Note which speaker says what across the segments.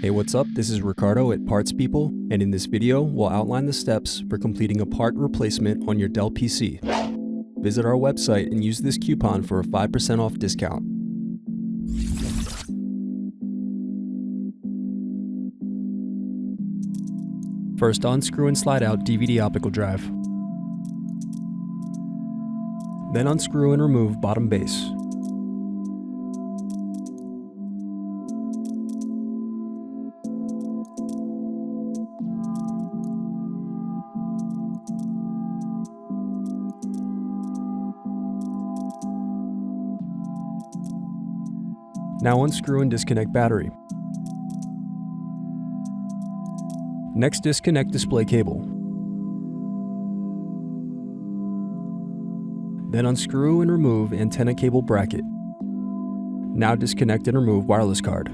Speaker 1: Hey, what's up? This is Ricardo at Parts People, and in this video, we'll outline the steps for completing a part replacement on your Dell PC. Visit our website and use this coupon for a 5% off discount. First, unscrew and slide out DVD optical drive. Then unscrew and remove bottom base. Now unscrew and disconnect battery. Next, disconnect display cable. Then unscrew and remove antenna cable bracket. Now disconnect and remove wireless card.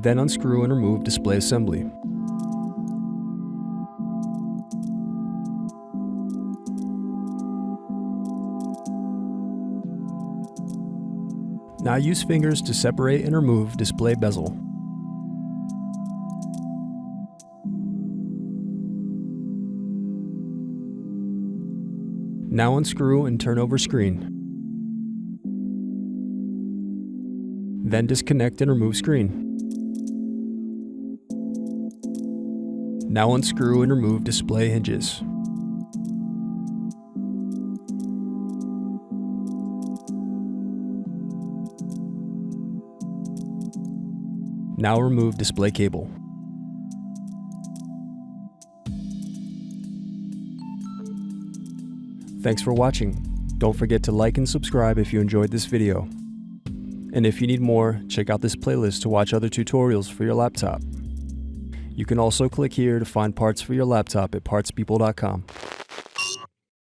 Speaker 1: Then unscrew and remove display assembly. Now use fingers to separate and remove display bezel. Now unscrew and turn over screen. Then disconnect and remove screen. Now unscrew and remove display hinges. Now remove display cable. Thanks for watching. Don't forget to like and subscribe if you enjoyed this video. And if you need more, check out this playlist to watch other tutorials for your laptop. You can also click here to find parts for your laptop at partspeople.com.